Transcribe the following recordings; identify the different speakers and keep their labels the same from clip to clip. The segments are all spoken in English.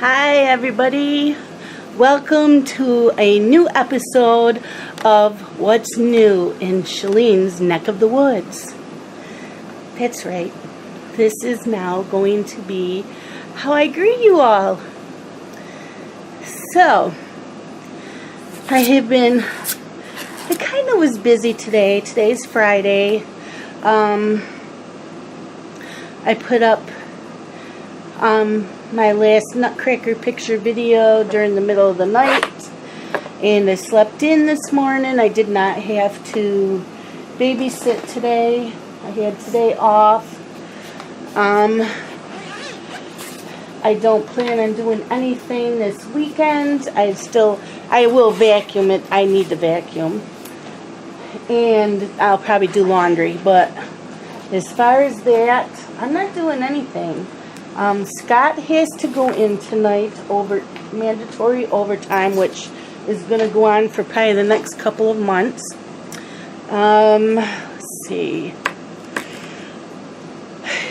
Speaker 1: Hi everybody, welcome to a new episode of What's New in Shalene's Neck of the Woods. That's right, this is now going to be how I greet you all. So, I kind of was busy today. Today's Friday. I put up my last Nutcracker picture video during the middle of the night, and I slept in this morning. I did not have to babysit today. I had today off. I don't plan on doing anything this weekend. I will vacuum it. I need to vacuum, and I'll probably do laundry, but as far as that, I'm not doing anything. Scott has to go in tonight over mandatory overtime, which is going to go on for probably the next couple of months. Let's see.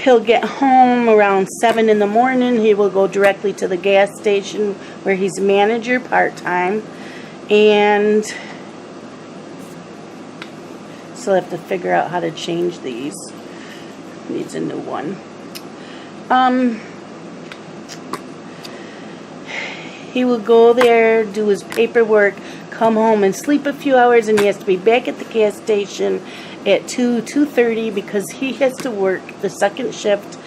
Speaker 1: He'll get home around 7 in the morning. He will go directly to the gas station where he's manager part-time. And still have to figure out how to change these. Needs a new one. He will go there, do his paperwork, come home and sleep a few hours, and he has to be back at the gas station at 2:30 because he has to work the second shift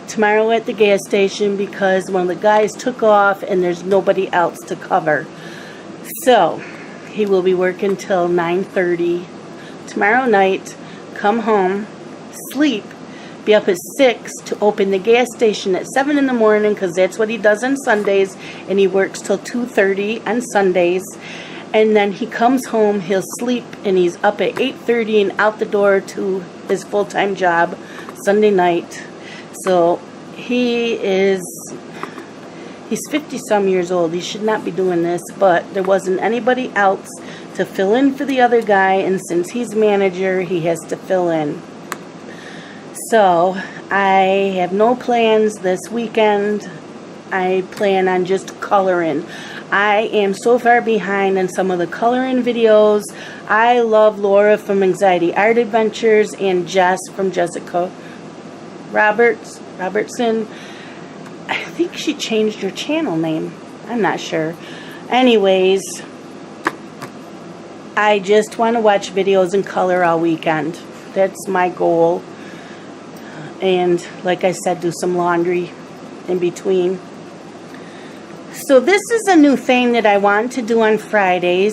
Speaker 1: tomorrow at the gas station because one of the guys took off and there's nobody else to cover. So he will be working till 9:30 tomorrow night, come home, sleep, be up at 6 to open the gas station at 7 in the morning because that's what he does on Sundays, and he works till 2:30 on Sundays. And then he comes home, he'll sleep, and he's up at 8:30 and out the door to his full-time job Sunday night. So he's 50-some years old. He should not be doing this, but there wasn't anybody else to fill in for the other guy, and since he's manager, he has to fill in. So I have no plans this weekend. I plan on just coloring. I am so far behind on some of the coloring videos. I love Laura from Anxiety Art Adventures and Jess from Jessica Robertson. I think she changed her channel name. I'm not sure. Anyways, I just want to watch videos and color all weekend. That's my goal. And like I said, do some laundry in between. So this is a new thing that I want to do on Fridays.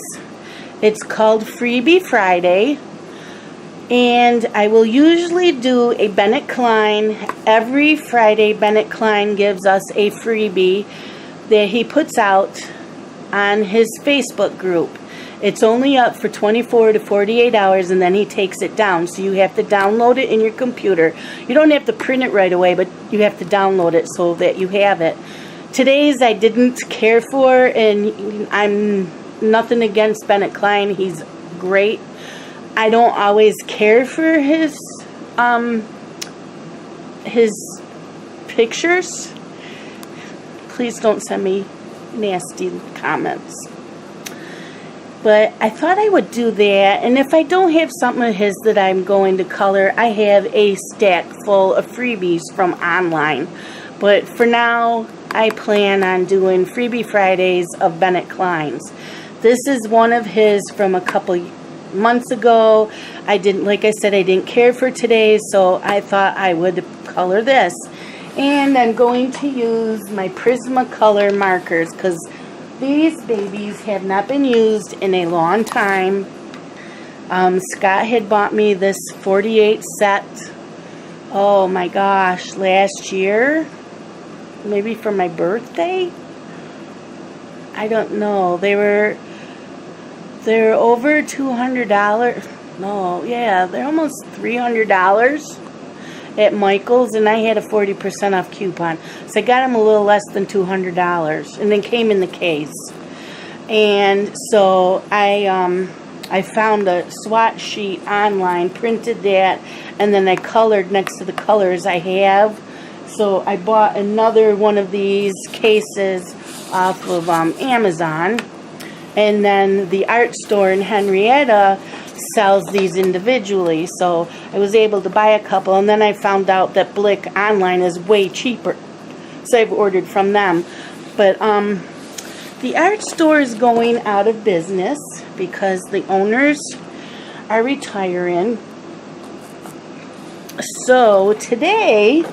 Speaker 1: It's called Freebie Friday. And I will usually do a Bennett Klein. Every Friday, Bennett Klein gives us a freebie that he puts out on his Facebook group. It's only up for 24 to 48 hours, and then he takes it down. So you have to download it in your computer. You don't have to print it right away, but you have to download it so that you have it. Today's I didn't care for, and I'm nothing against Bennett Klein. He's great. I don't always care for his pictures. Please don't send me nasty comments. But I thought I would do that, and if I don't have something of his that I'm going to color, I have a stack full of freebies from online. But for now, I plan on doing Freebie Fridays of Bennett Klein's. This is one of his from a couple months ago. Like I said, I didn't care for today, so I thought I would color this. And I'm going to use my Prismacolor markers because these babies have not been used in a long time. Scott had bought me this 48 set, oh my gosh, last year. Maybe for my birthday? I don't know. They were over $200. No, yeah, they're almost $300 at Michael's, and I had a 40% off coupon. So I got them a little less than $200, and then came in the case. And so I found a swatch sheet online, printed that, and then I colored next to the colors I have. So I bought another one of these cases off of Amazon. And then the art store in Henrietta sells these individually. So I was able to buy a couple, and then I found out that Blick online is way cheaper. So I've ordered from them. But the art store is going out of business because the owners are retiring. So today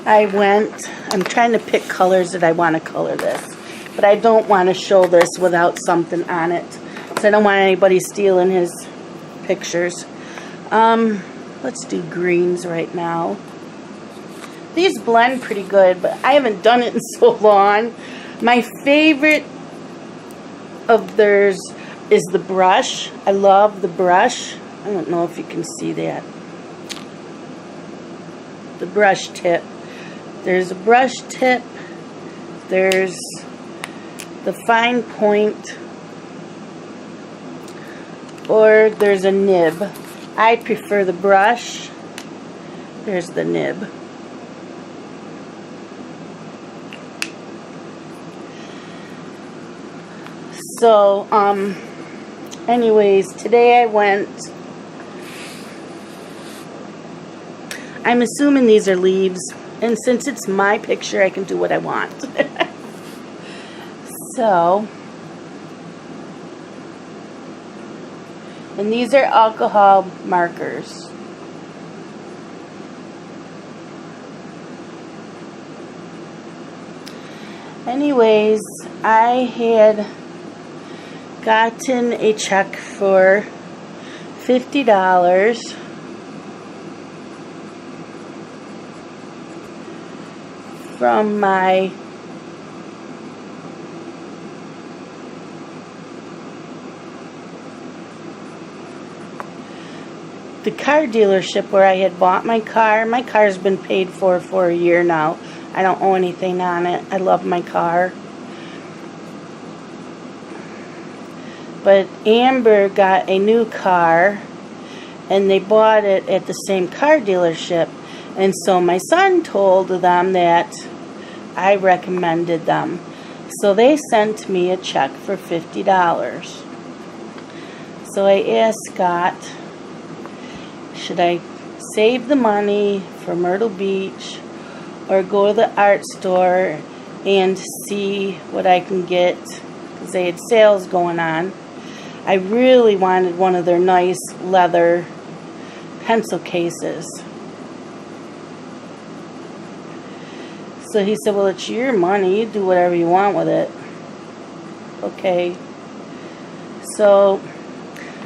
Speaker 1: I'm trying to pick colors that I want to color this, but I don't want to show this without something on it, so I don't want anybody stealing his pictures. Let's do greens right now. These blend pretty good, but I haven't done it in so long. My favorite of theirs is the brush. I love the brush. I don't know if you can see that. The brush tip. There's a brush tip. There's the fine point. Or there's a nib. I prefer the brush. There's the nib. So, anyways, today I went, I'm assuming these are leaves, and since it's my picture, I can do what I want. So, and these are alcohol markers. Anyways, I had gotten a check for $50 from the car dealership where I had bought my car. My car's been paid for a year now. I don't owe anything on it. I love my car. But Amber got a new car, and they bought it at the same car dealership. And so my son told them that I recommended them. So they sent me a check for $50. So I asked Scott, should I save the money for Myrtle Beach or go to the art store and see what I can get? Because they had sales going on. I really wanted one of their nice leather pencil cases. So he said, well, it's your money. You do whatever you want with it. Okay. So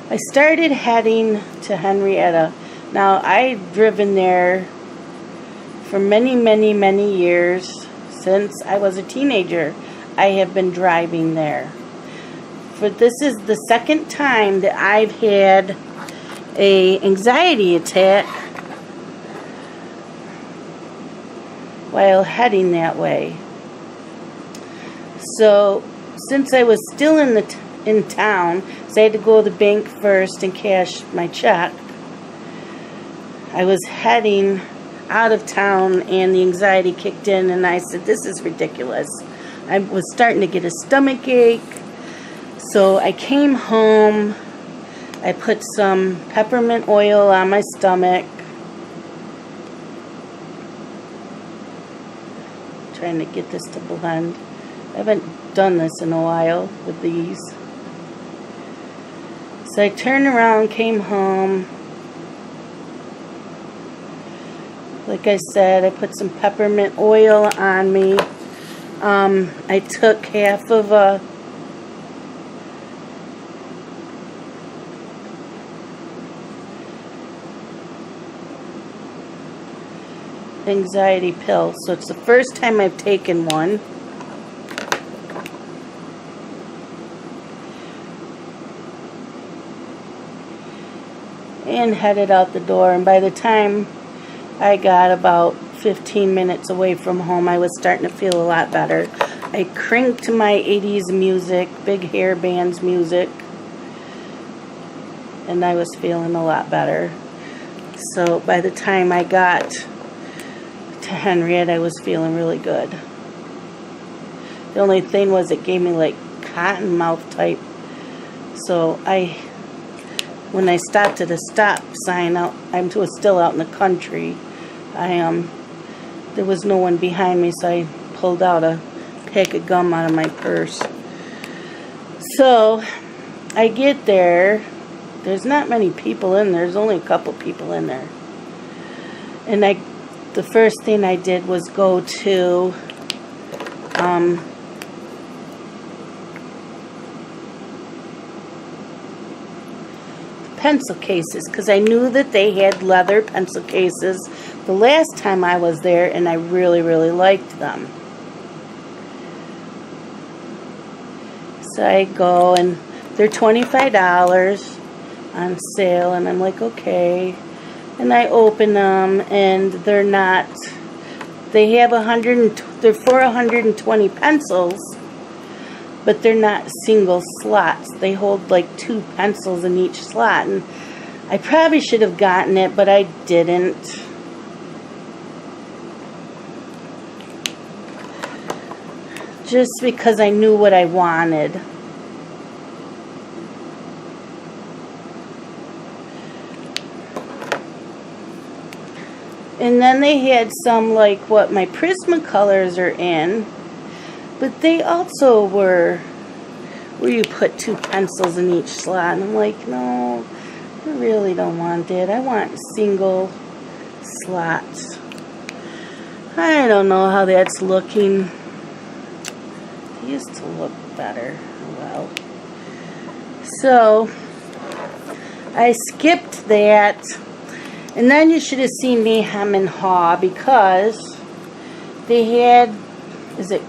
Speaker 1: I started heading to Henrietta. Now, I've driven there for many, many, many years. Since I was a teenager, I have been driving there. But this is the second time that I've had an anxiety attack while heading that way. So, since I was still in town, so I had to go to the bank first and cash my check, I was heading out of town and the anxiety kicked in, and I said, this is ridiculous. I was starting to get a stomach ache. So I came home, I put some peppermint oil on my stomach, trying to get this to blend. I haven't done this in a while with these. So I turned around, came home. Like I said, I put some peppermint oil on me. I took half of a anxiety pill. So it's the first time I've taken one. And headed out the door, and by the time I got about 15 minutes away from home, I was starting to feel a lot better. I cranked my 80s music, big hair bands music, and I was feeling a lot better. So by the time I got to Henrietta, I was feeling really good. The only thing was it gave me like cotton mouth type. So when I stopped at a stop sign out, I was still out in the country. There was no one behind me, so I pulled out a pack of gum out of my purse. So I get there. There's not many people in there. There's only a couple people in there. And the first thing I did was go to pencil cases, because I knew that they had leather pencil cases the last time I was there, and I really, really liked them. So I go, and they're $25 on sale, and I'm like, okay. And I open them, and they're not. They have they're for 120 pencils, but they're not single slots. They hold like 2 pencils in each slot, and I probably should have gotten it, but I didn't. Just because I knew what I wanted. And then they had some like what my Prismacolors are in, but they also were where you put 2 pencils in each slot. And I'm like, no, I really don't want it. I want single slots. I don't know how that's looking. It used to look better. Well, so I skipped that. And then you should have seen me hem and haw, because they had, is it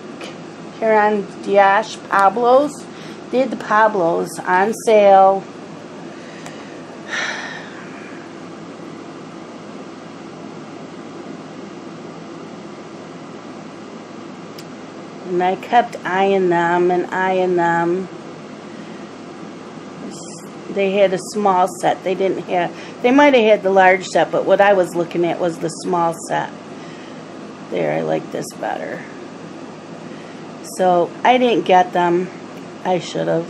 Speaker 1: Caran d'Ache Pablos? They had the Pablos on sale. And I kept eyeing them and eyeing them. They had a small set. They didn't have, they might have had the large set, but what I was looking at was the small set. There, I like this better. So I didn't get them. I should have.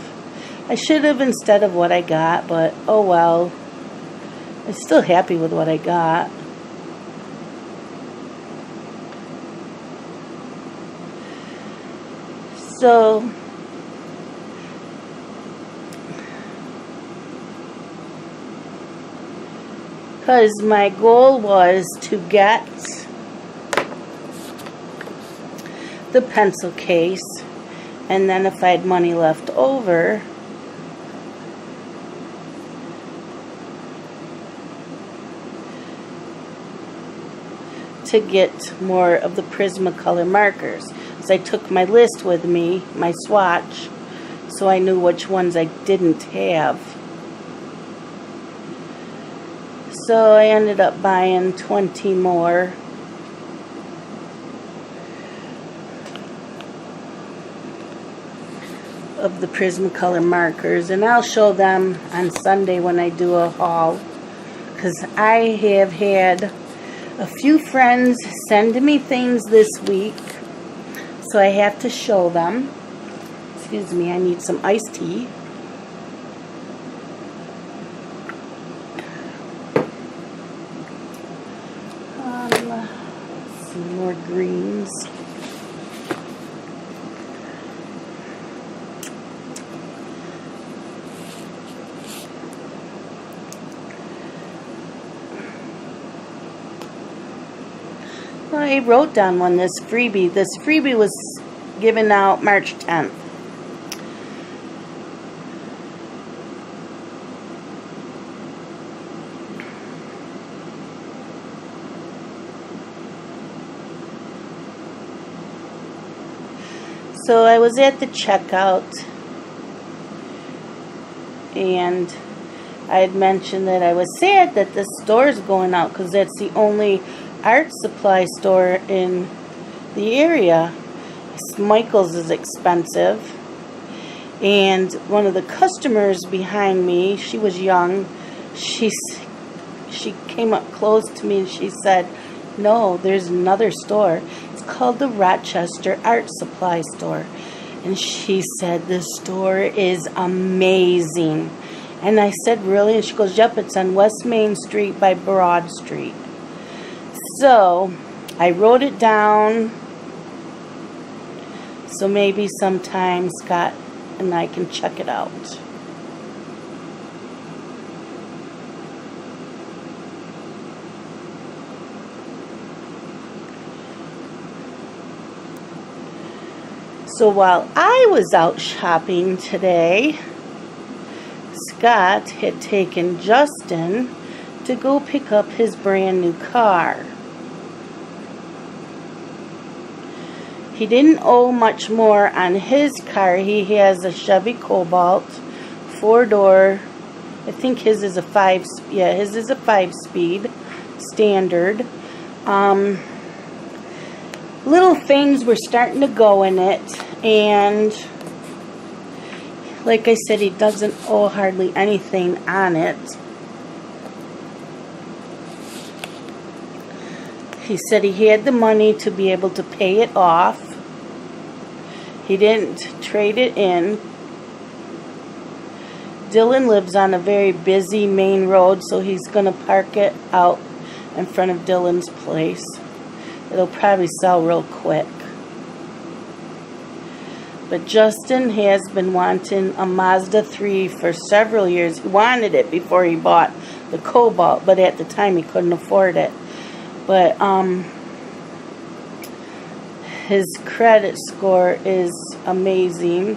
Speaker 1: I should have instead of what I got, but oh well. I'm still happy with what I got. So because my goal was to get the pencil case, and then if I had money left over, to get more of the Prismacolor markers. So I took my list with me, my swatch, so I knew which ones I didn't have. So I ended up buying 20 more. Of the Prismacolor markers, and I'll show them on Sunday when I do a haul, because I have had a few friends send me things this week, so I have to show them. Excuse me, I need some iced tea. Some more greens. I wrote down one, this freebie. This freebie was given out March 10th. So I was at the checkout, and I had mentioned that I was sad that the store's going out, because that's the only art supply store in the area. Michael's is expensive, and one of the customers behind me, she was young, she came up close to me and she said, no, there's another store. It's called the Rochester Art Supply Store. And she said, this store is amazing. And I said, really? And she goes, yep, it's on West Main Street by Broad Street. So I wrote it down. So maybe sometime Scott and I can check it out. So while I was out shopping today, Scott had taken Justin to go pick up his brand new car. He didn't owe much more on his car. He has a Chevy Cobalt, 4-door. I think his is a 5-speed standard. Little things were starting to go in it, and like I said, he doesn't owe hardly anything on it. He said he had the money to be able to pay it off. He didn't trade it in. Dylan lives on a very busy main road, so he's going to park it out in front of Dylan's place. It'll probably sell real quick. But Justin has been wanting a Mazda 3 for several years. He wanted it before he bought the Cobalt, but at the time he couldn't afford it. But his credit score is amazing.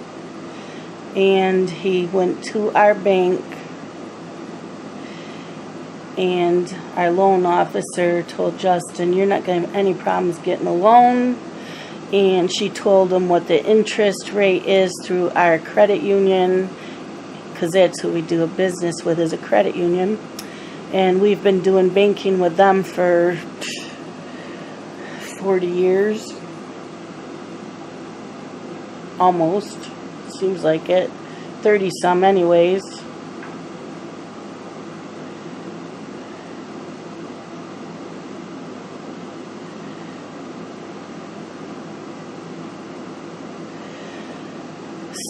Speaker 1: And he went to our bank, and our loan officer told Justin, you're not going to have any problems getting a loan. And she told him what the interest rate is through our credit union, because that's who we do a business with, is a credit union. And we've been doing banking with them for 40 years. Almost. Seems like it. 30 some anyways.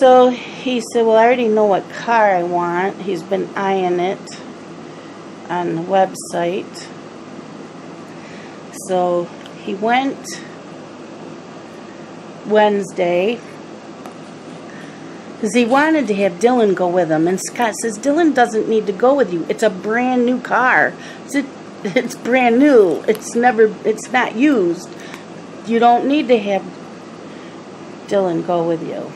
Speaker 1: So he said, well, I already know what car I want. He's been eyeing it on the website. So he went Wednesday because he wanted to have Dylan go with him. And Scott says, Dylan doesn't need to go with you. It's a brand new car. It's brand new. It's not used. You don't need to have Dylan go with you.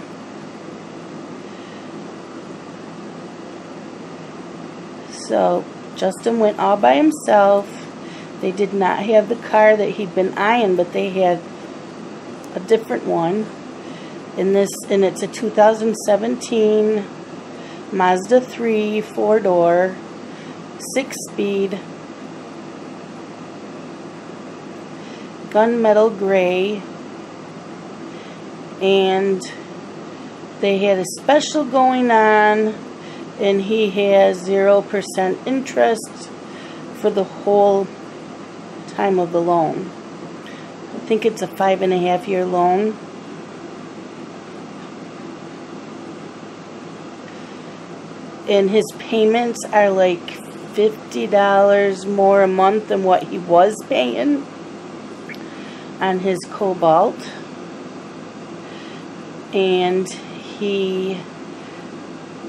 Speaker 1: So Justin went all by himself. They did not have the car that he'd been eyeing, but they had a different one. And it's a 2017 Mazda 3 4-door, 6-speed, gunmetal gray. And they had a special going on, and he has 0% interest for the whole time of the loan. I think it's a 5.5-year loan. And his payments are like $50 more a month than what he was paying on his Cobalt. And he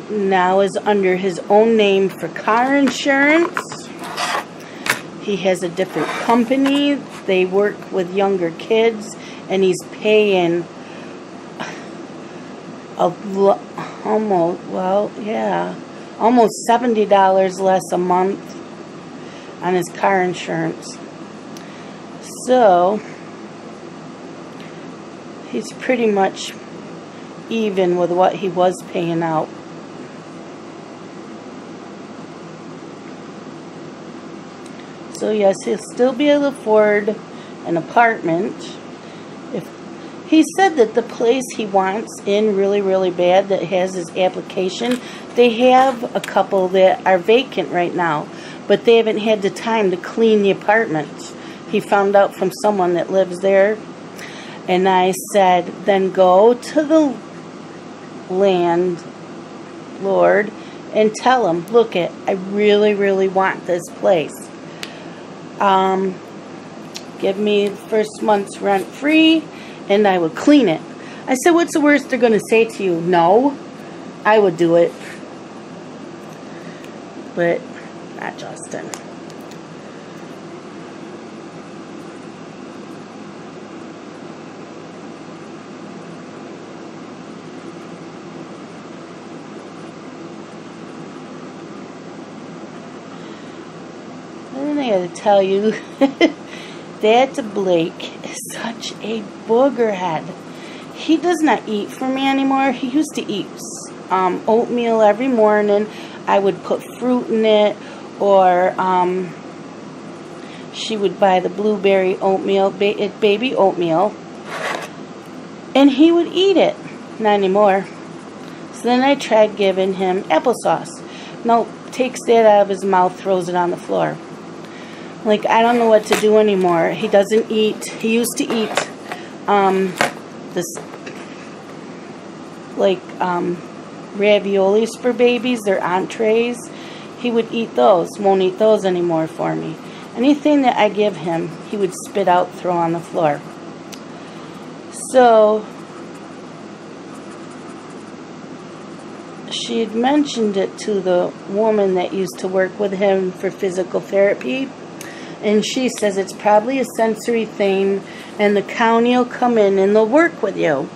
Speaker 1: now is under his own name for car insurance. He has a different company. They work with younger kids, and he's paying almost $70 less a month on his car insurance. So he's pretty much even with what he was paying out. So yes, he'll still be able to afford an apartment. He said that the place he wants in really, really bad that has his application, they have a couple that are vacant right now, but they haven't had the time to clean the apartments. He found out from someone that lives there. And I said, then go to the landlord and tell him, look it, I really, really want this place. Give me the first month's rent free and I would clean it. I said, what's the worst they're going to say to you? No. I would do it. But not Justin. And I gotta tell you, that Blake is such a booger head. He does not eat for me anymore. He used to eat oatmeal every morning. I would put fruit in it, or she would buy the blueberry oatmeal, baby oatmeal, and he would eat it. Not anymore. So then I tried giving him applesauce. Nope, takes that out of his mouth, throws it on the floor. Like, I don't know what to do anymore. He doesn't eat. He used to eat this, like, raviolis for babies. They're entrees. He would eat those. Won't eat those anymore for me. Anything that I give him, he would spit out, throw on the floor. So she had mentioned it to the woman that used to work with him for physical therapy. And she says it's probably a sensory thing, and the county will come in and they'll work with you.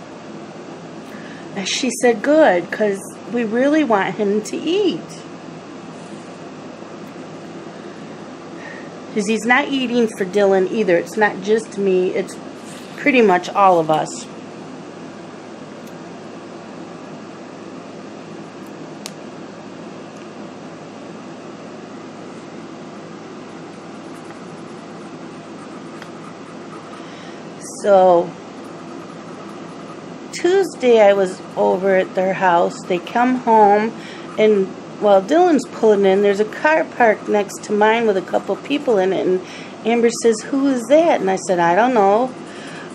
Speaker 1: And she said, good, because we really want him to eat. Because he's not eating for Dylan either. It's not just me. It's pretty much all of us. So Tuesday I was over at their house. They come home, and while Dylan's pulling in, there's a car parked next to mine with a couple people in it, and Amber says, who is that? And I said, I don't know.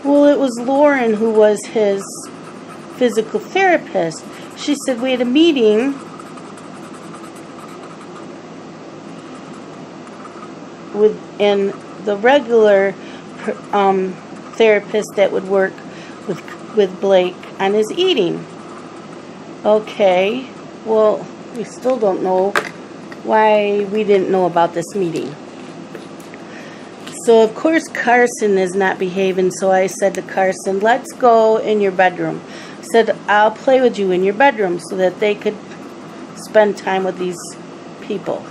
Speaker 1: Well, it was Lauren, who was his physical therapist. She said, we had a meeting with, and the regular therapist that would work with Blake on his eating. Okay, well, we still don't know why we didn't know about this meeting. So, of course, Carson is not behaving, so I said to Carson, let's go in your bedroom. I said, I'll play with you in your bedroom so that they could spend time with these people.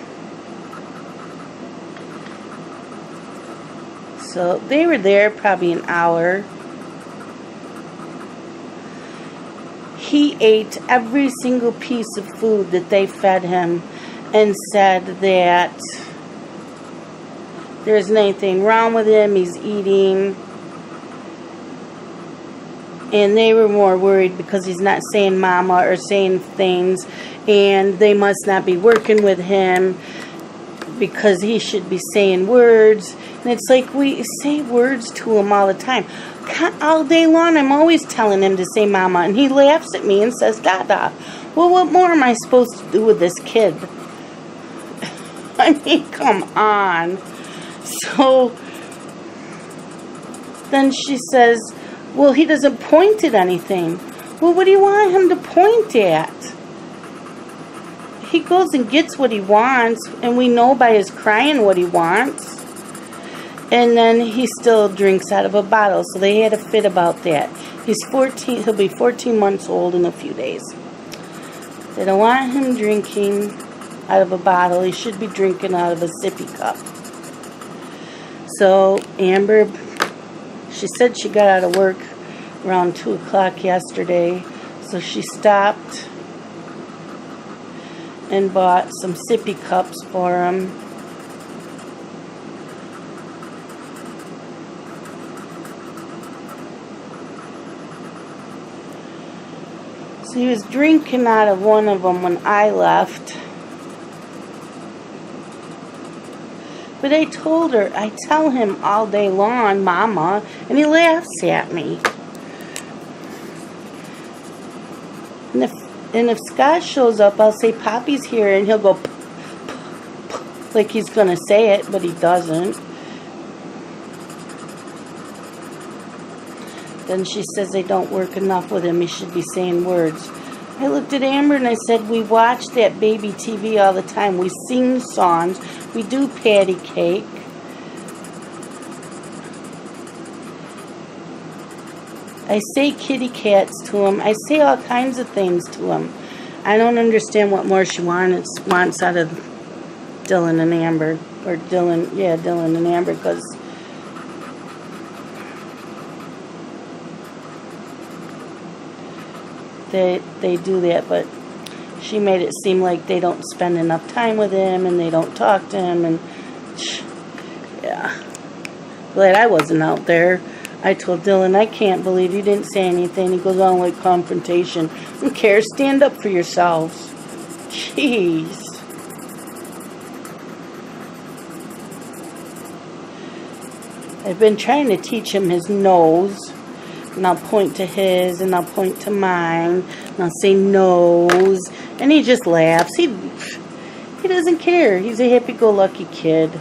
Speaker 1: So they were there probably an hour. He ate every single piece of food that they fed him and said that there isn't anything wrong with him. He's eating. And they were more worried because he's not saying mama or saying things, and they must not be working with him because he should be saying words. And it's like, we say words to him all the time. All day long, I'm always telling him to say mama, and he laughs at me and says dada. Well, what more am I supposed to do with this kid? I mean, come on. So then she says, well, he doesn't point at anything. Well, what do you want him to point at? He goes and gets what he wants, and we know by his crying what he wants. And then he still drinks out of a bottle, so they had a fit about that. He's 14, he'll be 14 months old in a few days. They don't want him drinking out of a bottle. He should be drinking out of a sippy cup. So Amber, she said she got out of work around 2 o'clock yesterday, so she stopped and bought some sippy cups for him. So he was drinking out of one of them when I left. But I told her, I tell him all day long, mama, and he laughs at me. And if Scott shows up, I'll say, Poppy's here, and he'll go, like he's going to say it, but he doesn't. Then she says they don't work enough with him. He should be saying words. I looked at Amber and I said, we watch that baby TV all the time. We sing songs. We do patty cake. I say kitty cats to him. I say all kinds of things to him. I don't understand what more she wants out of Dylan and Amber. Or Dylan and Amber, because they do that, but she made it seem like they don't spend enough time with him and they don't talk to him, and yeah. Glad I wasn't out there. I told Dylan, I can't believe you didn't say anything. He goes on like confrontation. Who cares? Stand up for yourselves. Jeez. I've been trying to teach him his nose. And I'll point to his, and I'll point to mine, and I'll say nose, and he just laughs. He doesn't care. He's a happy-go-lucky kid.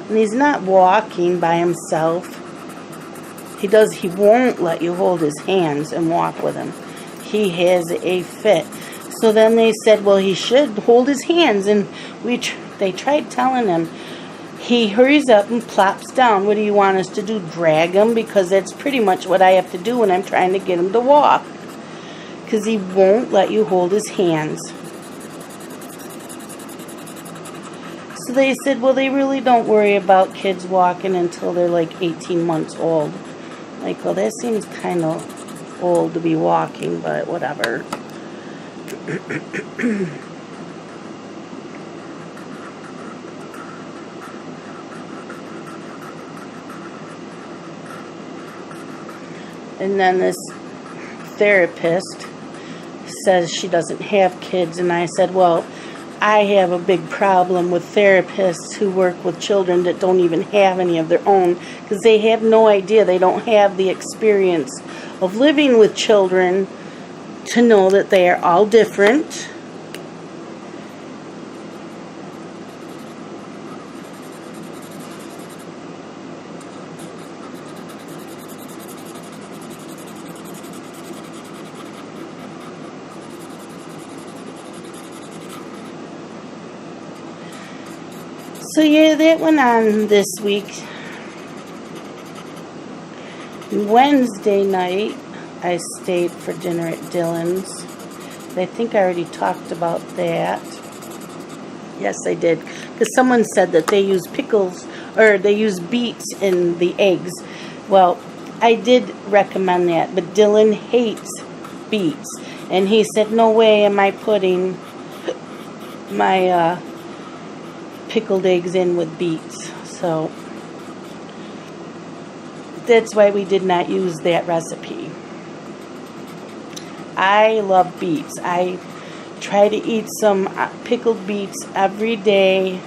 Speaker 1: And he's not walking by himself. He won't let you hold his hands and walk with him. He has a fit. So then they said, well, he should hold his hands. And they tried telling him. He hurries up and plops down. What do you want us to do? Drag him? Because that's pretty much what I have to do when I'm trying to get him to walk. Because he won't let you hold his hands. So they said, well, they really don't worry about kids walking until they're like 18 months old. Like, well, that seems kind of old to be walking, but whatever. And then this therapist says she doesn't have kids, and I said, well, I have a big problem with therapists who work with children that don't even have any of their own, because they have no idea. They don't have the experience of living with children to know that they are all different. So yeah, that went on this week. Wednesday night, I stayed for dinner at Dylan's. I think I already talked about that. Yes, I did. Because someone said that they use pickles, or they use beets in the eggs. Well, I did recommend that, but Dylan hates beets. And he said, no way am I putting my pickled eggs in with beets. So that's why we did not use that recipe. I love beets. I try to eat some pickled beets every day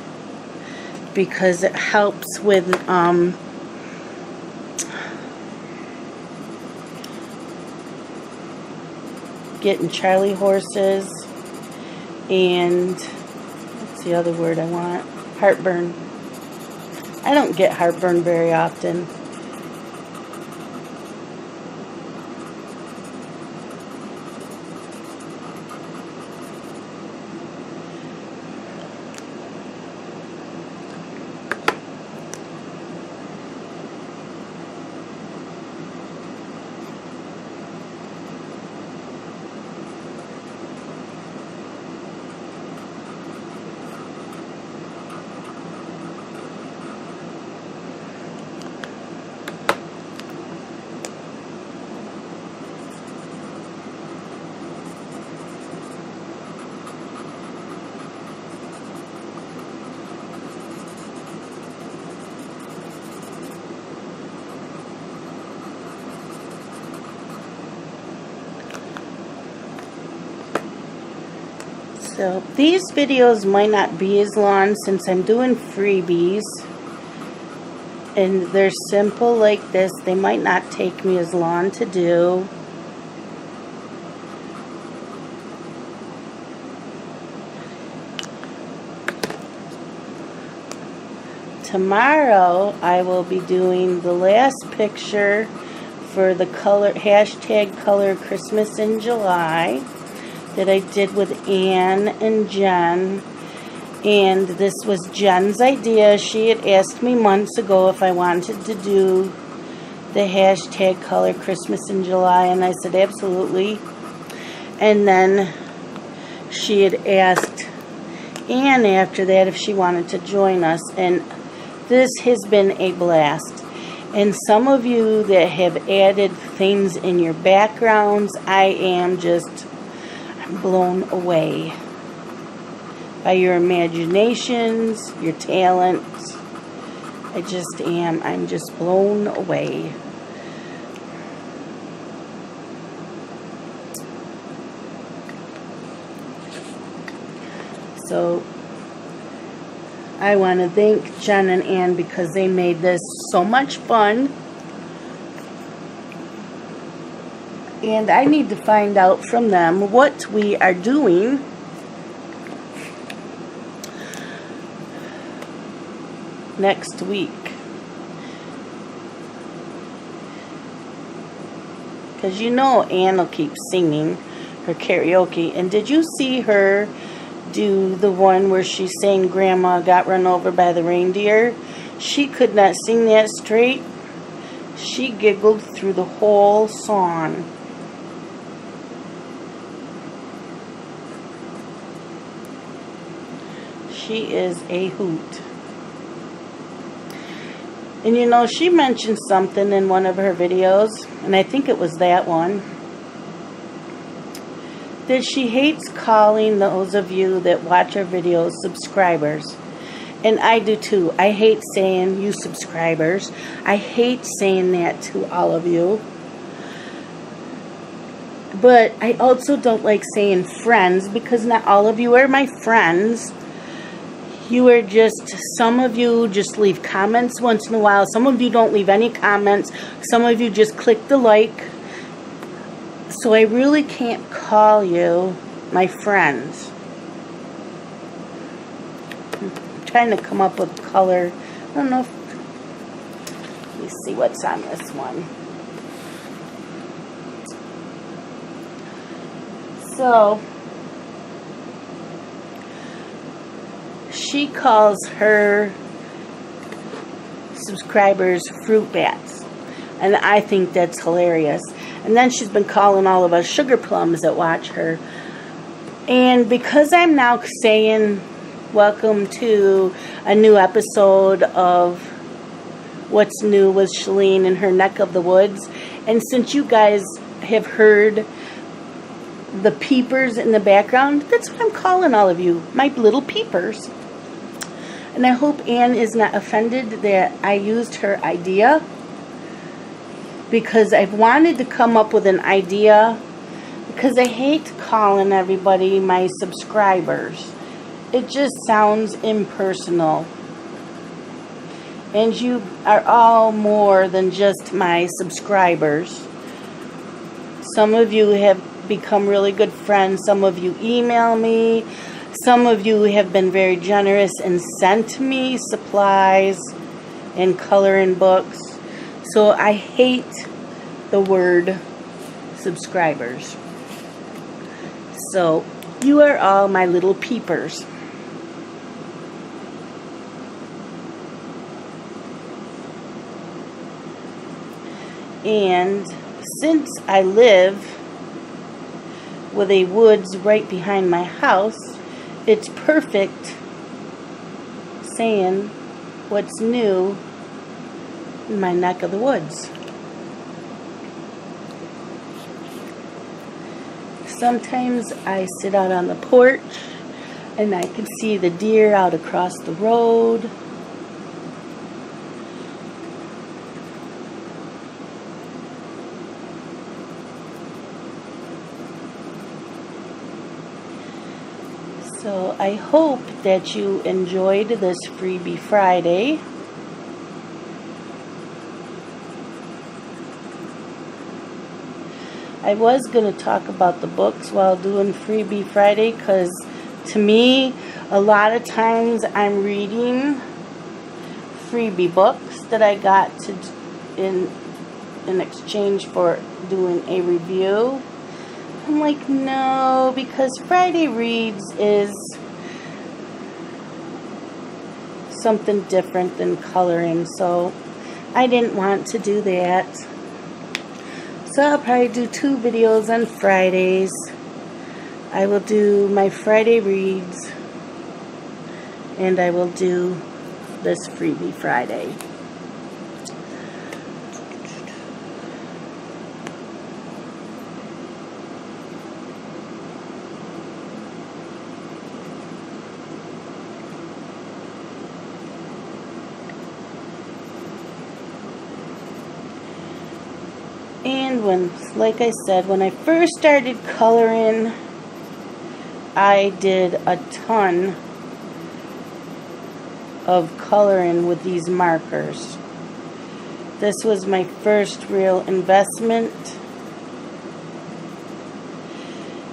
Speaker 1: because it helps with getting Charlie horses and what's the other word I want? Heartburn. I don't get heartburn very often. So these videos might not be as long since I'm doing freebies. And they're simple like this. They might not take me as long to do. Tomorrow I will be doing the last picture for the hashtag color Christmas in July that I did with Ann and Jen. And this was Jen's idea. She had asked me months ago if I wanted to do the hashtag color Christmas in July, and I said absolutely. And then she had asked Ann after that if she wanted to join us, and this has been a blast. And some of you that have added things in your backgrounds, I am just blown away by your imaginations, your talents. I just am. I'm just blown away. So I want to thank Jen and Ann because they made this so much fun. And I need to find out from them what we are doing next week. Because you know Ann will keep singing her karaoke. And did you see her do the one where she sang Grandma Got Run Over by the Reindeer? She could not sing that straight. She giggled through the whole song. She is a hoot. And you know, she mentioned something in one of her videos, and I think it was that one, that she hates calling those of you that watch our videos subscribers. And I do too. I hate saying you subscribers. I hate saying that to all of you. But I also don't like saying friends, because not all of you are my friends. You are just, some of you just leave comments once in a while. Some of you don't leave any comments. Some of you just click the like. So I really can't call you my friends. I'm trying to come up with color. I don't know if, let me see what's on this one. So she calls her subscribers fruit bats, and I think that's hilarious. And then she's been calling all of us sugar plums that watch her. And because I'm now saying welcome to a new episode of What's New with Shalene in her neck of the woods, and since you guys have heard the peepers in the background, that's what I'm calling all of you, my little peepers. And I hope Ann is not offended that I used her idea, because I've wanted to come up with an idea, because I hate calling everybody my subscribers. It just sounds impersonal. And you are all more than just my subscribers. Some of you have become really good friends. Some of you email me. Some of you have been very generous and sent me supplies and coloring books. So I hate the word subscribers. So you are all my little peepers. And since I live with a woods right behind my house, it's perfect saying what's new in my neck of the woods. Sometimes I sit out on the porch and I can see the deer out across the road. So I hope that you enjoyed this Freebie Friday. I was going to talk about the books while doing Freebie Friday, because to me, a lot of times I'm reading freebie books that I got to in exchange for doing a review. I'm like, no, because Friday Reads is something different than coloring, so I didn't want to do that. So I'll probably do 2 videos on Fridays. I will do my Friday Reads, and I will do this Freebie Friday. And like I said, when I first started coloring, I did a ton of coloring with these markers. This was my first real investment.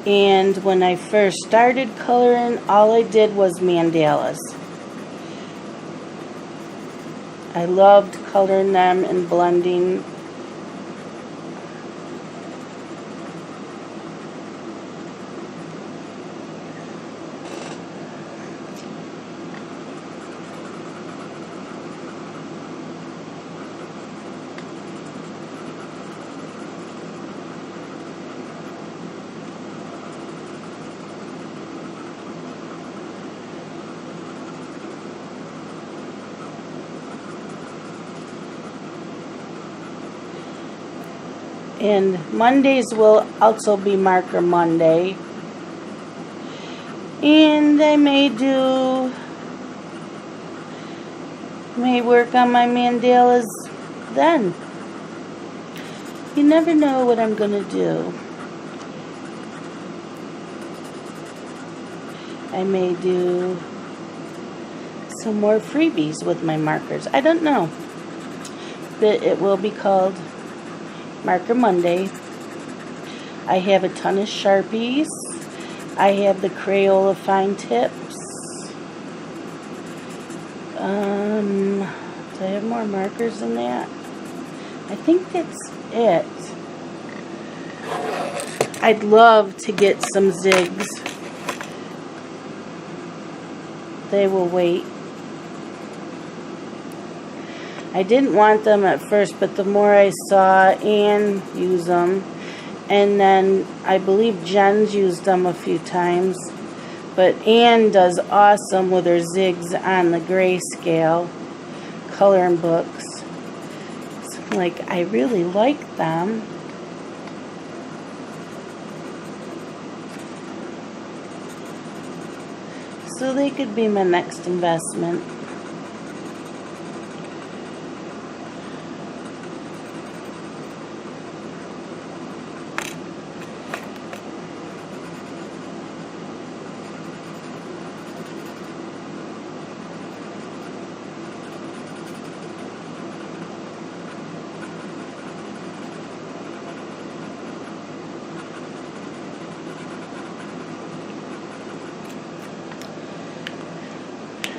Speaker 1: And when I first started coloring, all I did was mandalas. I loved coloring them and blending. And Mondays will also be Marker Monday. And I may work on my mandalas then. You never know what I'm going to do. I may do some more freebies with my markers. I don't know. But it will be called Marker Monday. I have a ton of Sharpies. I have the Crayola fine tips. Do I have more markers than that? I think that's it. I'd love to get some zigs. They will wait. I didn't want them at first, but the more I saw Anne use them, and then I believe Jen's used them a few times, but Anne does awesome with her zigs on the grayscale coloring books. So I'm like, I really like them. So they could be my next investment.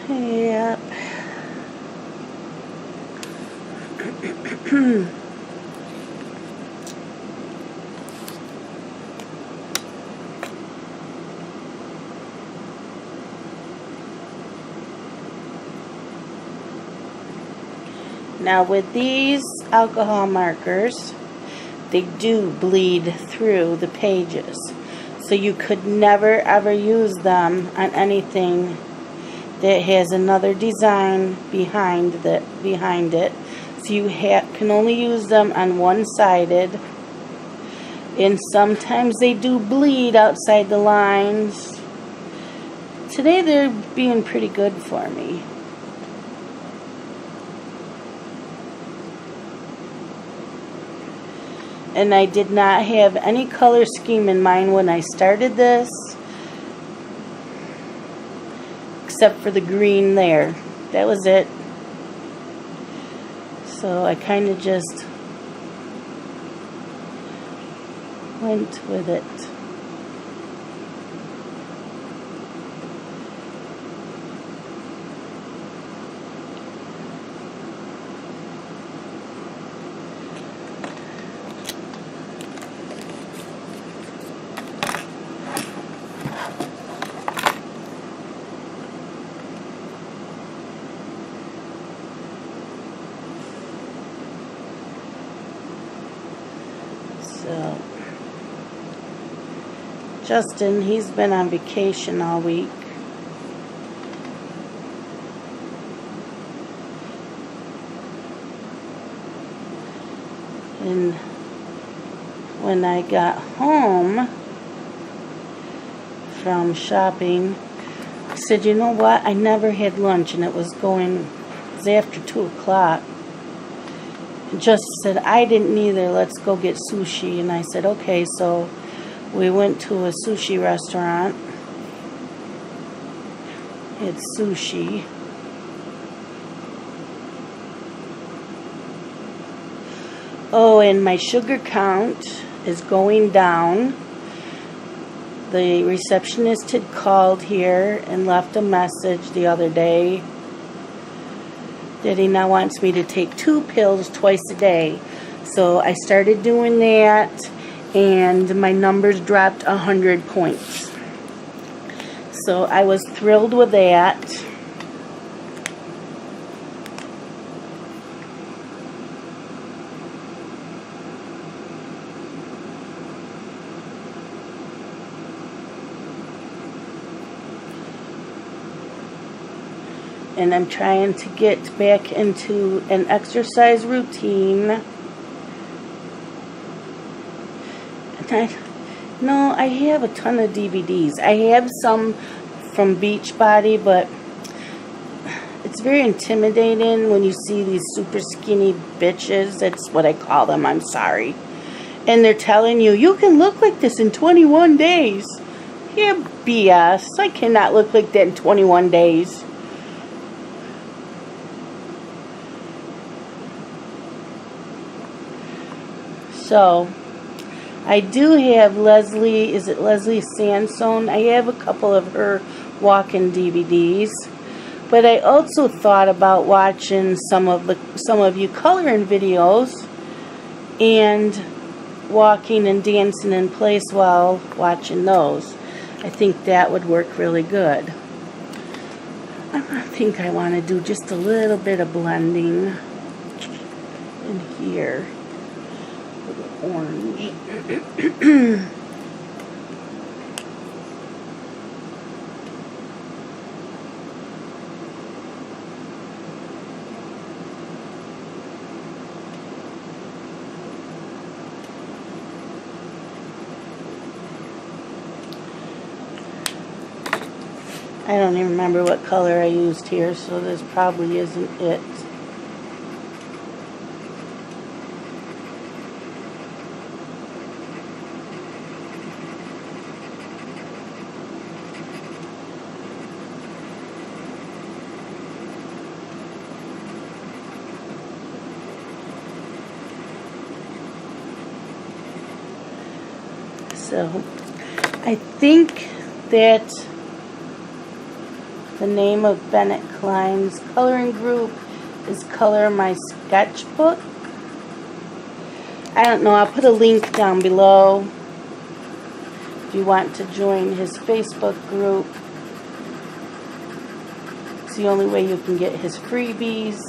Speaker 1: Yep. Now with these alcohol markers, they do bleed through the pages. So you could never ever use them on anything that has another design behind it. So you can only use them on one-sided. And sometimes they do bleed outside the lines. Today they're being pretty good for me. And I did not have any color scheme in mind when I started this. except for the green there. That was it. So I kind of just went with it. So, Justin, he's been on vacation all week. And when I got home from shopping, I said, you know what? I never had lunch, and it was after 2 o'clock. Just said, I didn't either, let's go get sushi. And I said, okay. So we went to a sushi restaurant. It's sushi. Oh, and my sugar count is going down. The receptionist had called here and left a message the other day that he now wants me to take 2 pills twice a day. So I started doing that, and my numbers dropped 100 points. So I was thrilled with that. And I'm trying to get back into an exercise routine. And I have a ton of DVDs. I have some from Beachbody, but it's very intimidating when you see these super skinny bitches. That's what I call them, I'm sorry. And they're telling you, you can look like this in 21 days. Yeah, BS. I cannot look like that in 21 days. So, I do have Leslie, is it Leslie Sansone? I have a couple of her walk-in DVDs. But I also thought about watching some of you coloring videos and walking and dancing in place while watching those. I think that would work really good. I think I want to do just a little bit of blending in here. Orange. I don't even remember what color I used here, so this probably isn't it. So, I think that the name of Bennett Klein's coloring group is Color My Sketchbook. I don't know, I'll put a link down below if you want to join his Facebook group. It's the only way you can get his freebies.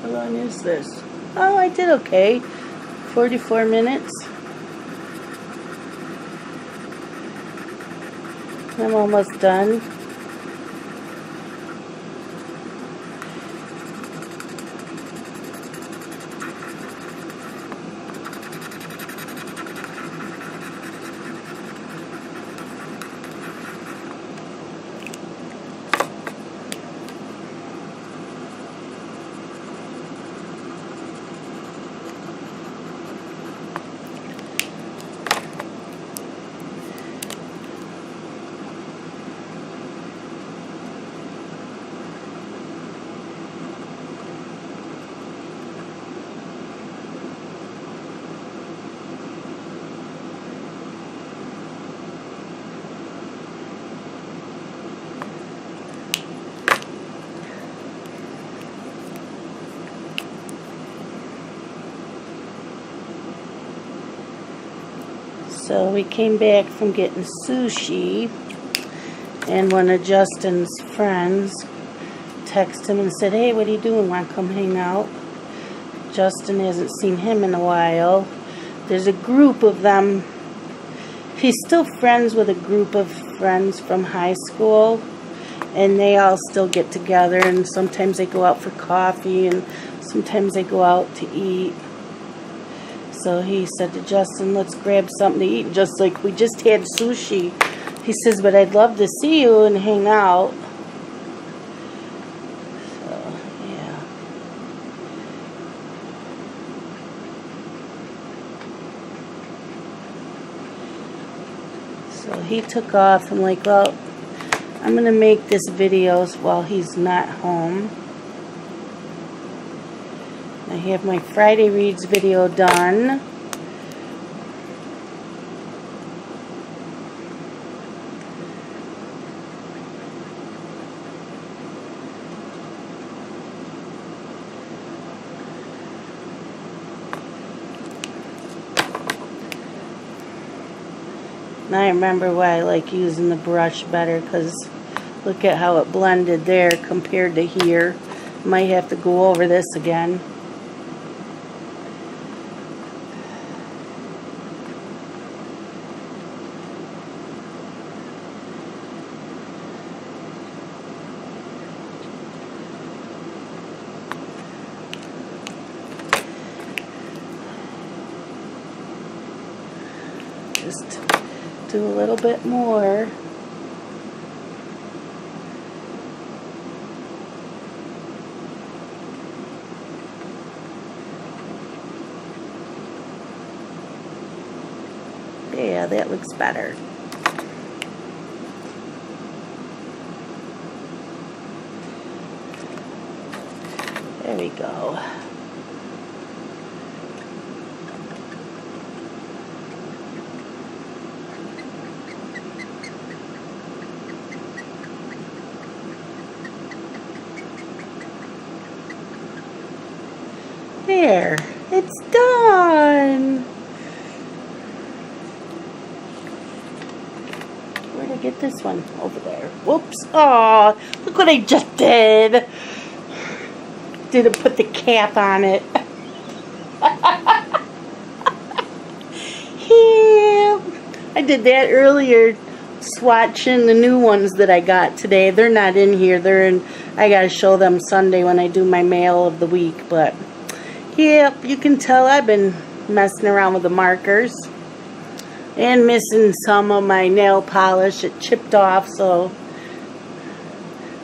Speaker 1: How long is this? Oh, I did okay. 44 minutes. I'm almost done. So we came back from getting sushi, and one of Justin's friends texted him and said, "Hey, what are you doing? Want to come hang out?" Justin hasn't seen him in a while. There's a group of them. He's still friends with a group of friends from high school, and they all still get together, and sometimes they go out for coffee, and sometimes they go out to eat. So he said to Justin, "Let's grab something to eat," just like we just had sushi. He says, "But I'd love to see you and hang out." So, yeah. So he took off. I'm like, well, I'm going to make this video while he's not home. I have my Friday Reads video done. And I remember why I like using the brush better, because look at how it blended there compared to here. Might have to go over this again. Just do a little bit more. Yeah, that looks better. There we go. There, it's done. Where'd I get this one? Over there. Whoops. Oh, look what I just did. Didn't put the cap on it. Yeah. I did that earlier, swatching the new ones that I got today. They're not in here. They're in. I gotta show them Sunday when I do my mail of the week, but yep, you can tell I've been messing around with the markers and missing some of my nail polish. It chipped off, so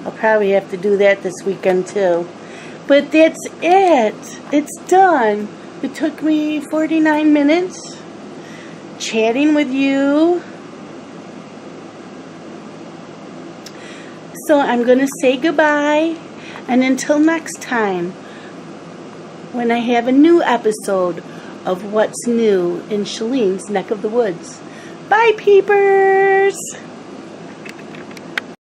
Speaker 1: I'll probably have to do that this weekend too. But that's it. It's done. It took me 49 minutes chatting with you. So I'm going to say goodbye, and until next time, when I have a new episode of What's New in Shalene's Neck of the Woods. Bye, peepers!